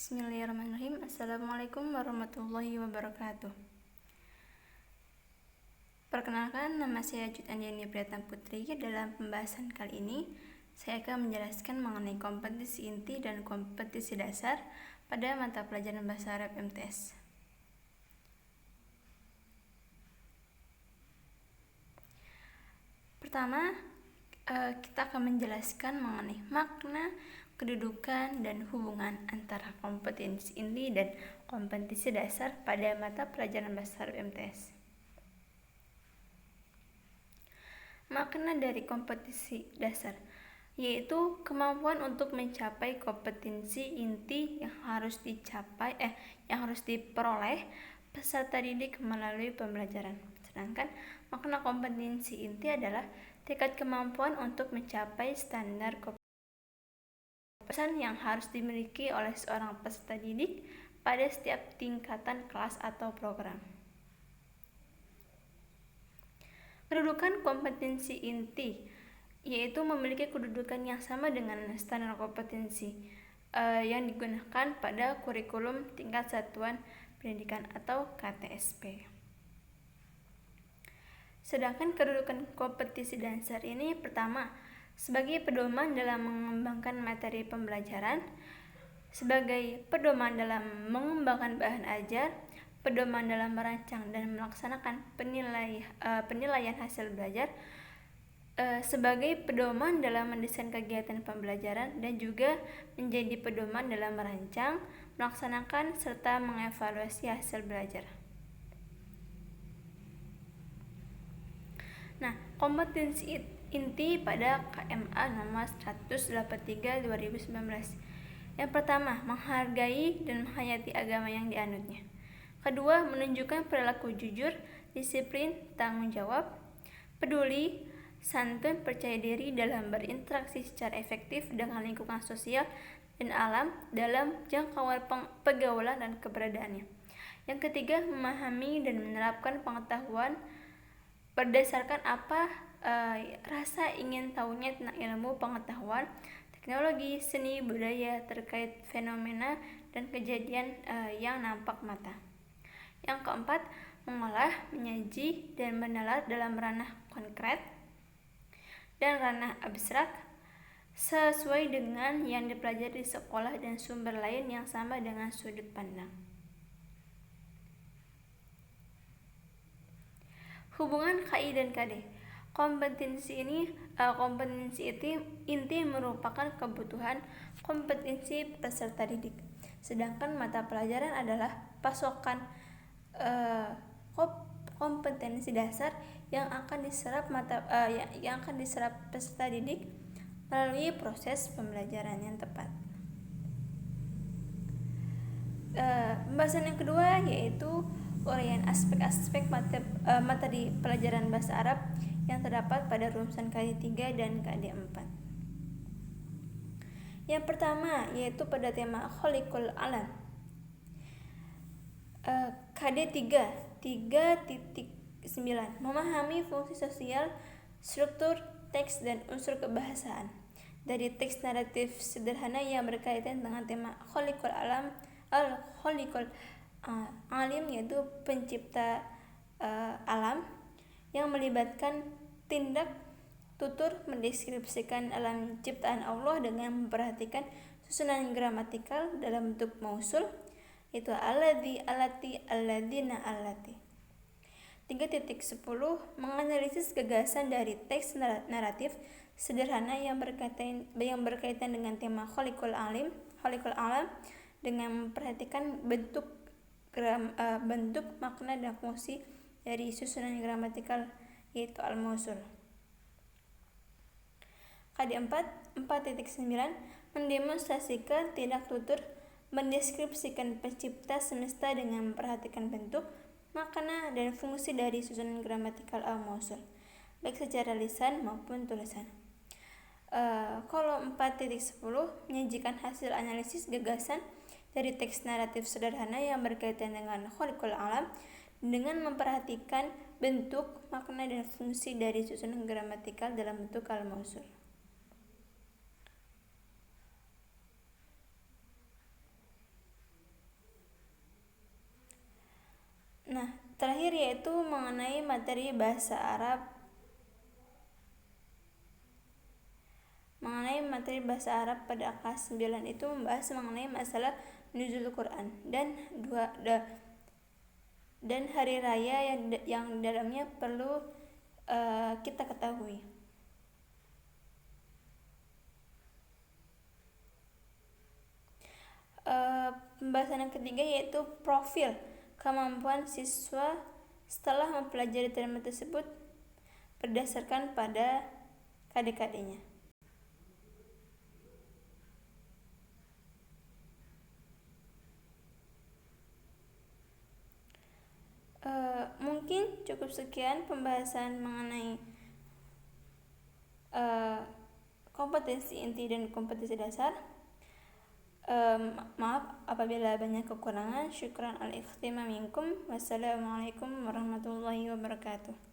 Bismillahirrahmanirrahim. Assalamualaikum warahmatullahi wabarakatuh. Perkenalkan, nama saya Cut Andiani Priyatna Putri. Dalam pembahasan kali ini, saya akan menjelaskan mengenai kompetensi inti dan kompetensi dasar pada mata pelajaran Bahasa Arab MTS. Pertama, kita akan menjelaskan mengenai makna, kedudukan, dan hubungan antara kompetensi inti dan kompetensi dasar pada mata pelajaran Bahasa Arab MTS. Makna dari kompetensi dasar yaitu kemampuan untuk mencapai kompetensi inti yang harus diperoleh peserta didik melalui pembelajaran. Sedangkan makna kompetensi inti adalah tingkat kemampuan untuk mencapai standar kompetensi yang harus dimiliki oleh seorang peserta didik pada setiap tingkatan kelas atau program. Kedudukan kompetensi inti yaitu memiliki kedudukan yang sama dengan standar kompetensi yang digunakan pada kurikulum tingkat satuan pendidikan atau KTSP. Sedangkan kedudukan kompetensi dasar ini pertama, sebagai pedoman dalam mengembangkan materi pembelajaran, sebagai pedoman dalam mengembangkan bahan ajar, pedoman dalam merancang dan melaksanakan penilaian hasil belajar, sebagai pedoman dalam mendesain kegiatan pembelajaran, dan juga menjadi pedoman dalam merancang, melaksanakan, serta mengevaluasi hasil belajar. Nah, kompetensi inti pada KMA nomor 183/2019. Yang pertama, menghargai dan menghayati agama yang dianutnya. Kedua, menunjukkan perilaku jujur, disiplin, tanggung jawab, peduli, santun, percaya diri dalam berinteraksi secara efektif dengan lingkungan sosial dan alam dalam jangkauan pergaulan dan keberadaannya. Yang ketiga, memahami dan menerapkan pengetahuan berdasarkan rasa ingin tahunya tentang ilmu pengetahuan, teknologi, seni, budaya terkait fenomena dan kejadian yang nampak mata. Yang keempat, mengolah, menyaji, dan menalar dalam ranah konkret dan ranah abstrak sesuai dengan yang dipelajari di sekolah dan sumber lain yang sama dengan sudut pandang. Hubungan KI dan KD. Kompetensi inti merupakan kebutuhan kompetensi peserta didik. Sedangkan mata pelajaran adalah pasokan kompetensi dasar yang akan diserap peserta didik melalui proses pembelajaran yang tepat. Pembahasan yang kedua yaitu uraian aspek-aspek materi pelajaran bahasa Arab yang terdapat pada rumusan KD 3 dan KD 4. Yang pertama yaitu pada tema Khaliqul Alam. KD 3.9 memahami fungsi sosial, struktur, teks, dan unsur kebahasaan dari teks naratif sederhana yang berkaitan dengan tema Khaliqul Alam, Khaliqul Alim yaitu pencipta alam, yang melibatkan tindak tutur mendeskripsikan alam ciptaan Allah dengan memperhatikan susunan gramatikal dalam bentuk mausul, yaitu alladzi, allati, alladzina, allati. 3.10 menganalisis gagasan dari teks naratif sederhana yang berkaitan dengan tema Khaliqul Alam dengan memperhatikan bentuk, makna, dan fungsi dari susunan gramatikal yaitu al-mausul. KD 4.9 mendemonstrasikan tindak tutur mendeskripsikan pencipta semesta dengan memperhatikan bentuk, makna, dan fungsi dari susunan gramatikal al-mausul, baik secara lisan maupun tulisan. Kolom 4.10 menyajikan hasil analisis gagasan dari teks naratif sederhana yang berkaitan dengan Khaliqul Alam dengan memperhatikan bentuk, makna, dan fungsi dari susunan gramatikal dalam bentuk al-mausul. terakhir yaitu mengenai materi bahasa Arab. Mengenai materi bahasa Arab pada kelas 9 itu membahas mengenai masalah nuzul Quran dan hari raya yang dalamnya perlu kita ketahui. Pembahasan yang ketiga yaitu profil kemampuan siswa setelah mempelajari tema tersebut berdasarkan pada KD-KD-nya. Mungkin cukup sekian pembahasan mengenai kompetensi inti dan kompetensi dasar. Maaf apabila banyak kekurangan. Syukran al-ikhtimam minkum. Wassalamualaikum warahmatullahi wabarakatuh.